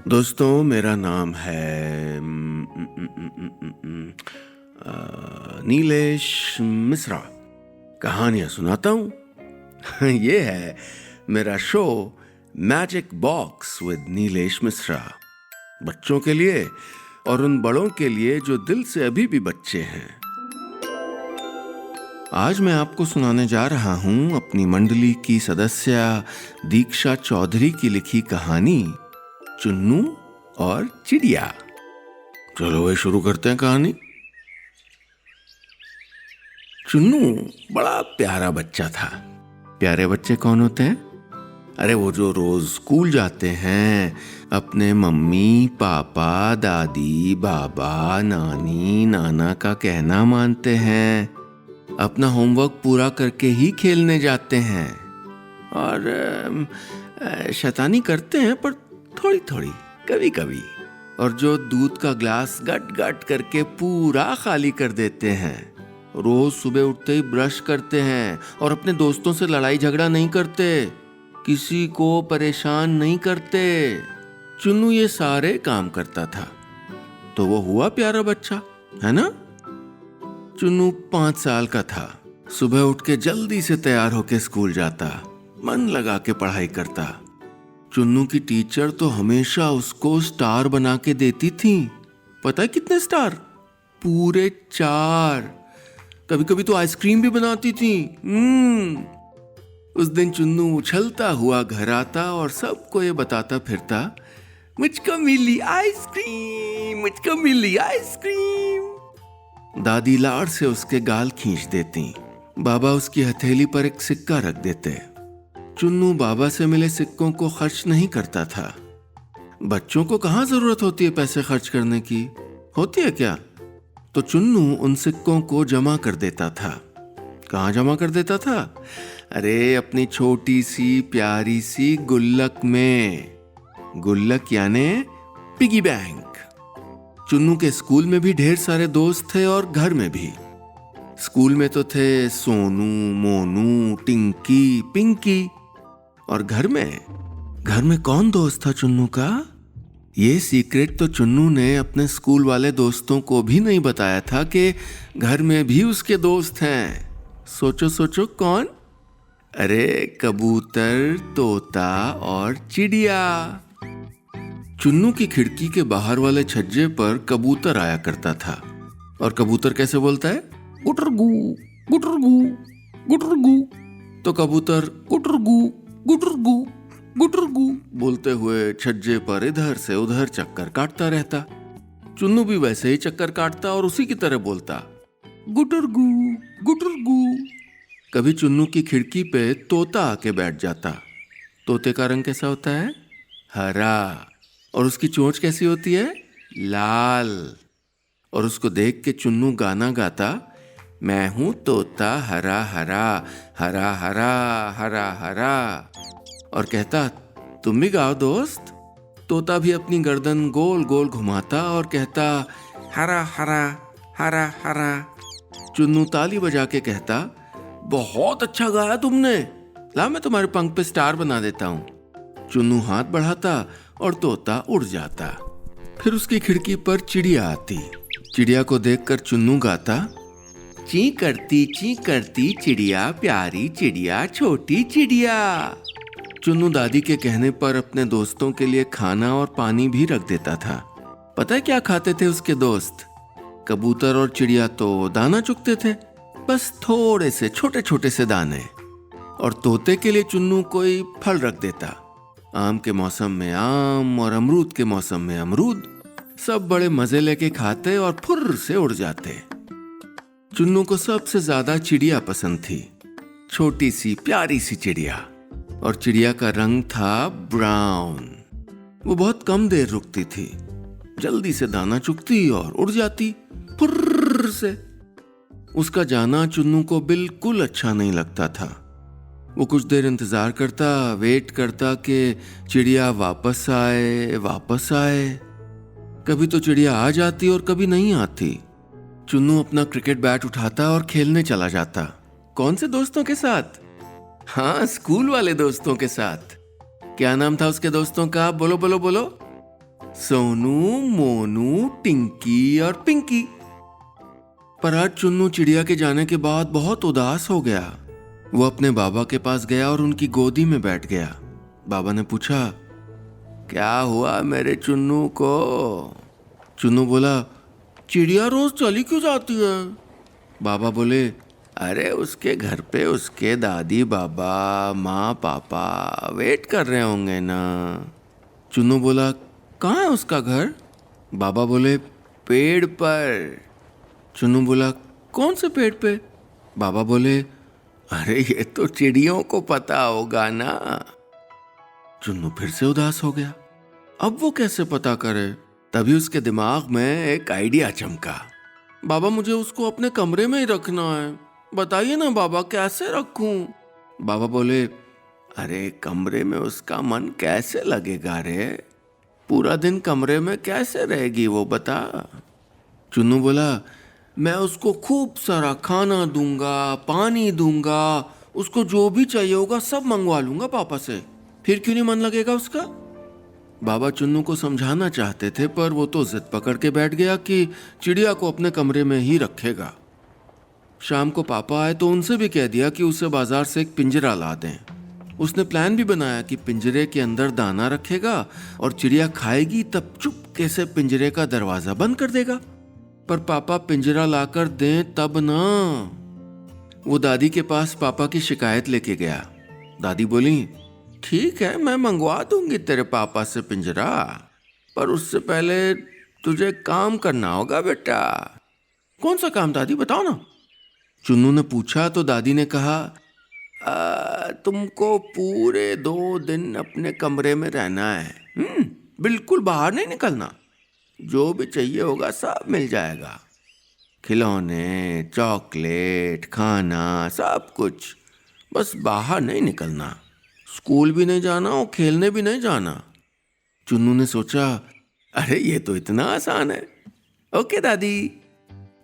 दोस्तों, मेरा नाम है नीलेश मिश्रा। कहानियां सुनाता हूँ। ये है मेरा show magic box with Nilesh Mishra. बच्चों के लिए और उन बड़ों के लिए जो दिल से अभी भी बच्चे हैं। आज मैं आपको सुनाने जा रहा हूँ अपनी मंडली की सदस्य दीक्षा चौधरी की लिखी कहानी चुन्नू और चिड़िया। चलो भाई, शुरू करते हैं कहानी। चुन्नू बड़ा प्यारा बच्चा था। प्यारे बच्चे कौन होते हैं? अरे वो जो रोज स्कूल जाते हैं, अपने मम्मी पापा दादी बाबा नानी नाना का कहना मानते हैं, अपना होमवर्क पूरा करके ही खेलने जाते हैं और शैतानी करते हैं, पर थोड़ी थोड़ी, कभी कभी। और जो दूध का ग्लास गट गट करके पूरा खाली कर देते हैं। रोज सुबह उठते ही ब्रश करते हैं और अपने दोस्तों से लड़ाई झगड़ा नहीं करते, किसी को परेशान नहीं करते। चुन्नू ये सारे काम करता था, तो वो हुआ प्यारा बच्चा, है ना? चुन्नू 5 साल का था। सुबह उठ के जल्दी से तैयार होके स्कूल जाता, मन लगा के पढ़ाई करता। चुन्नू की टीचर तो हमेशा उसको स्टार बना के देती थी। पता है कितने स्टार? पूरे 4। कभी कभी तो आइसक्रीम भी बनाती थी। उस दिन चुन्नू उछलता हुआ घर आता और सबको ये बताता फिरता, मुझको मिली आइसक्रीम, मुझको मिली आइसक्रीम। दादी लाड़ से उसके गाल खींच देती, बाबा उसकी हथेली पर एक सिक्का रख देते। चुन्नू बाबा से मिले सिक्कों को खर्च नहीं करता था। बच्चों को कहाँ जरूरत होती है पैसे खर्च करने की? होती है क्या? तो चुन्नू उन सिक्कों को जमा कर देता था। कहाँ जमा कर देता था? अरे अपनी छोटी सी प्यारी सी गुल्लक में। गुल्लक यानी पिगी बैंक। चुन्नू के स्कूल में भी ढेर सारे दोस्त थे और घर में भी। स्कूल में तो थे सोनू, मोनू, टिंकी, पिंकी। और घर में कौन दोस्त था चुन्नू का? ये सीक्रेट तो चुन्नू ने अपने स्कूल वाले दोस्तों को भी नहीं बताया था कि घर में भी उसके दोस्त हैं। सोचो सोचो, कौन? अरे कबूतर, तोता और चिड़िया। चुन्नू की खिड़की के बाहर वाले छज्जे पर कबूतर आया करता था। और कबूतर कैसे बोलता है? गुटरगू गुटरगू गुटरगू। तो कबूतर गुटरगू गुटरगू गुटरगू बोलते हुए छज्जे पर इधर से उधर चक्कर काटता रहता। चुन्नू भी वैसे ही चक्कर काटता और उसी की तरह बोलता, गुटरगू गुटरगू। कभी चुन्नू की खिड़की पे तोता आके बैठ जाता। तोते का रंग कैसा होता है? हरा। और उसकी चोंच कैसी होती है? लाल। और उसको देख के चुन्नू गाना गाता, मैं हूं तोता हरा हरा, हरा हरा हरा हरा। और कहता, तुम भी गाओ दोस्त। तोता भी अपनी गर्दन गोल गोल घुमाता और कहता, हरा हरा हरा हरा। चुन्नू ताली बजा के कहता, बहुत अच्छा गाया तुमने, ला मैं तुम्हारे पंख पे स्टार बना देता हूं। चुन्नू हाथ बढ़ाता और तोता उड़ जाता। फिर उसकी खिड़की पर चिड़िया आती। चिड़िया को देखकर चुन्नू गाता, ची करती चिड़िया, प्यारी चिड़िया, छोटी चिड़िया। चुन्नू दादी के कहने पर अपने दोस्तों के लिए खाना और पानी भी रख देता था। पता है क्या खाते थे उसके दोस्त? कबूतर और चिड़िया तो दाना चुगते थे, बस थोड़े से छोटे छोटे से दाने। और तोते के लिए चुन्नू कोई फल रख देता। आम के मौसम में आम और अमरूद के मौसम में अमरूद। सब बड़े मजे लेके खाते और फुर्र से उड़ जाते। चुन्नू को सबसे ज्यादा चिड़िया पसंद थी, छोटी सी प्यारी सी चिड़िया। और चिड़िया का रंग था ब्राउन। वो बहुत कम देर रुकती थी, जल्दी से दाना चुगती और उड़ जाती फुर्र से। उसका जाना चुन्नू को बिल्कुल अच्छा नहीं लगता था। वो कुछ देर इंतजार करता, वेट करता कि चिड़िया वापस आए। कभी तो चिड़िया आ जाती और कभी नहीं आती। चुन्नू अपना क्रिकेट बैट उठाता और खेलने चला जाता। कौन से दोस्तों के साथ? हाँ, स्कूल वाले दोस्तों के साथ। क्या नाम था उसके दोस्तों का? बोलो बोलो बोलो। सोनू, मोनू, टिंकी और पिंकी। पर आज चुन्नू चिड़िया के जाने के बाद बहुत उदास हो गया। वो अपने बाबा के पास गया और उनकी गोदी में बैठ गया। बाबा ने पूछा, क्या हुआ मेरे चुन्नू को? चुन्नू बोला, चिड़िया रोज चली क्यों जाती है? बाबा बोले, अरे उसके घर पे उसके दादी बाबा, माँ पापा वेट कर रहे होंगे ना। चुन्नू बोला, कहाँ है उसका घर? बाबा बोले, पेड़ पर। चुन्नू बोला, कौन से पेड़ पे? बाबा बोले, अरे ये तो चिड़ियों को पता होगा ना। चुन्नू फिर से उदास हो गया। अब वो कैसे पता करे? तभी उसके दिमाग में एक आइडिया चमका। बाबा, मुझे उसको अपने कमरे में ही रखना है, बताइए ना बाबा, कैसे रखूं? बाबा बोले, अरे कमरे में उसका मन कैसे लगेगा रे? पूरा दिन कमरे में कैसे रहेगी वो, बता। चुन्नू बोला, मैं उसको खूब सारा खाना दूंगा, पानी दूंगा, उसको जो भी चाहिए होगा सब मंगवा लूंगा पापा से, फिर क्यों नहीं मन लगेगा उसका? बाबा चुन्नू को समझाना चाहते थे, पर वो तो जिद पकड़ के बैठ गया कि चिड़िया को अपने कमरे में ही रखेगा। शाम को पापा आए तो उनसे भी कह दिया कि उसे बाजार से एक पिंजरा ला दें। उसने प्लान भी बनाया कि पिंजरे के अंदर दाना रखेगा और चिड़िया खाएगी तब चुपके से पिंजरे का दरवाजा बंद कर देगा। पर पापा पिंजरा लाकर दें तब ना। वो दादी के पास पापा की शिकायत लेके गया। दादी बोली, ठीक है, मैं मंगवा दूंगी तेरे पापा से पिंजरा, पर उससे पहले तुझे काम करना होगा बेटा। कौन सा काम दादी, बताओ ना। चुन्नू ने पूछा तो दादी ने कहा, तुमको पूरे 2 दिन अपने कमरे में रहना है, बिल्कुल बाहर नहीं निकलना। जो भी चाहिए होगा सब मिल जाएगा, खिलौने, चॉकलेट, खाना, सब कुछ, बस बाहर नहीं निकलना। स्कूल भी नहीं जाना और खेलने भी नहीं जाना। चुन्नू ने सोचा, अरे ये तो इतना आसान है। ओके दादी।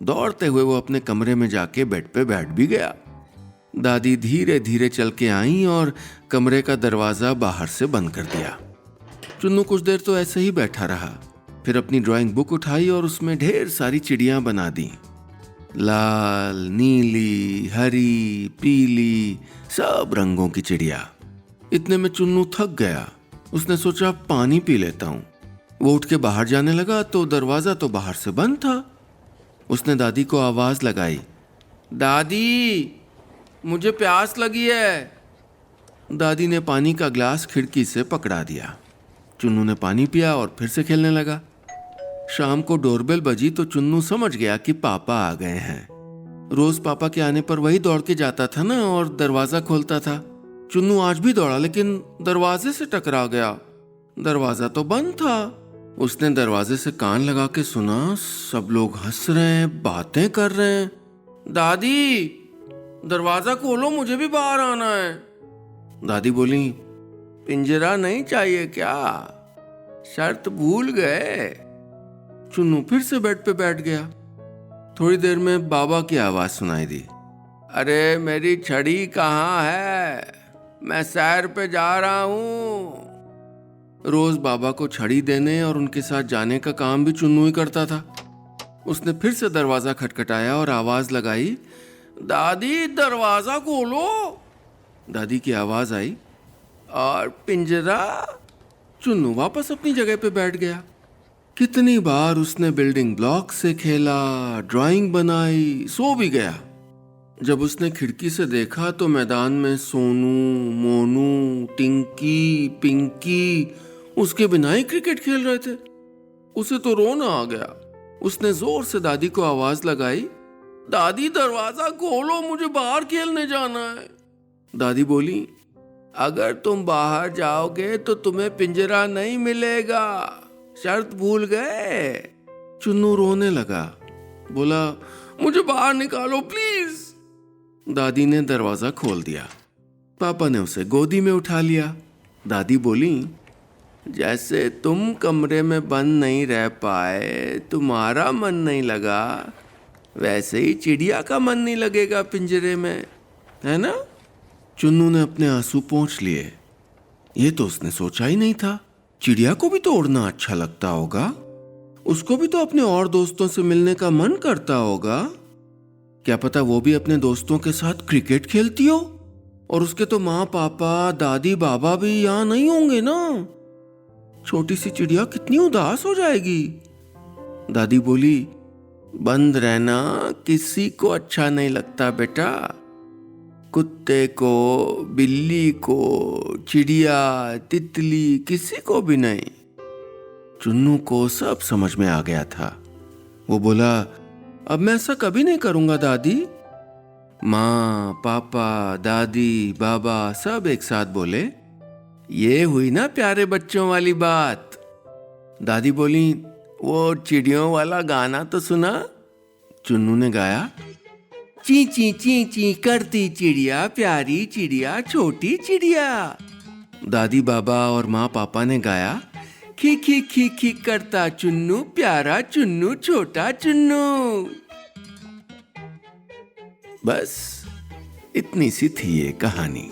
दौड़ते हुए वो अपने कमरे में जाके बेड पे बैठ भी गया। दादी धीरे धीरे चल के आई और कमरे का दरवाजा बाहर से बंद कर दिया। चुन्नू कुछ देर तो ऐसे ही बैठा रहा, फिर अपनी ड्राइंग बुक उठाई और उसमें ढेर सारी चिड़ियां बना दी। लाल, नीली, हरी, पीली, सब रंगों की चिड़िया। इतने में चुन्नू थक गया। उसने सोचा पानी पी लेता हूँ। वो उठ के बाहर जाने लगा तो दरवाजा तो बाहर से बंद था। उसने दादी को आवाज लगाई, दादी मुझे प्यास लगी है। दादी ने पानी का ग्लास खिड़की से पकड़ा दिया। चुन्नू ने पानी पिया और फिर से खेलने लगा। शाम को डोरबेल बजी तो चुन्नू समझ गया कि पापा आ गए हैं। रोज पापा के आने पर वही दौड़ के जाता था ना और दरवाजा खोलता था। चुन्नू आज भी दौड़ा लेकिन दरवाजे से टकरा गया। दरवाजा तो बंद था। उसने दरवाजे से कान लगा के सुना, सब लोग हंस रहे हैं, बातें कर रहे हैं। दादी दरवाजा खोलो, मुझे भी बाहर आना है। दादी बोली, पिंजरा नहीं चाहिए क्या? शर्त भूल गए? चुन्नू फिर से बेड पे बैठ गया। थोड़ी देर में बाबा की आवाज सुनाई दी, अरे मेरी छड़ी कहाँ है? मैं सैर पे जा रहा हूँ। रोज बाबा को छड़ी देने और उनके साथ जाने का काम भी चुन्नू ही करता था। उसने फिर से दरवाजा खटखटाया और आवाज लगाई, दादी दरवाजा खोलो। दादी की आवाज आई, और पिंजरा? चुन्नू वापस अपनी जगह पे बैठ गया। कितनी बार उसने बिल्डिंग ब्लॉक से खेला, ड्राइंग बनाई, सो भी गया। जब उसने खिड़की से देखा तो मैदान में सोनू, मोनू, टिंकी, पिंकी उसके बिना ही क्रिकेट खेल रहे थे। उसे तो रोना आ गया। उसने जोर से दादी को आवाज लगाई, दादी दरवाजा खोलो, मुझे बाहर खेलने जाना है। दादी बोली, अगर तुम बाहर जाओगे तो तुम्हें पिंजरा नहीं मिलेगा, शर्त भूल गए। चुन्नू रोने लगा, बोला, मुझे बाहर निकालो प्लीज। दादी ने दरवाजा खोल दिया। पापा ने उसे गोदी में उठा लिया। दादी बोली, जैसे तुम कमरे में बंद नहीं रह पाए, तुम्हारा मन नहीं लगा, वैसे ही चिड़िया का मन नहीं लगेगा पिंजरे में, है ना? चुन्नू ने अपने आंसू पोंछ लिए। ये तो उसने सोचा ही नहीं था चिड़िया को भी तो उड़ना अच्छा लगता होगा, उसको भी तो अपने और दोस्तों से मिलने का मन करता होगा। क्या पता वो भी अपने दोस्तों के साथ क्रिकेट खेलती हो, और उसके तो माँ पापा दादी बाबा भी यहाँ नहीं होंगे ना। छोटी सी चिड़िया कितनी उदास हो जाएगी। दादी बोली, बंद रहना किसी को अच्छा नहीं लगता बेटा, कुत्ते को, बिल्ली को, चिड़िया, तितली, किसी को भी नहीं। चुन्नू को सब समझ में आ गया था। वो बोला, अब मैं ऐसा कभी नहीं करूंगा दादी। माँ पापा दादी बाबा सब एक साथ बोले, ये हुई ना प्यारे बच्चों वाली बात। दादी बोली, वो चिड़ियों वाला गाना तो सुना। चुन्नू ने गाया, ची ची ची ची करती चिड़िया, प्यारी चिड़िया, छोटी चिड़िया। दादी बाबा और माँ पापा ने गाया, खी खी खी खी करता चुन्नू, प्यारा चुन्नू, छोटा चुन्नू। बस इतनी सी थी ये कहानी।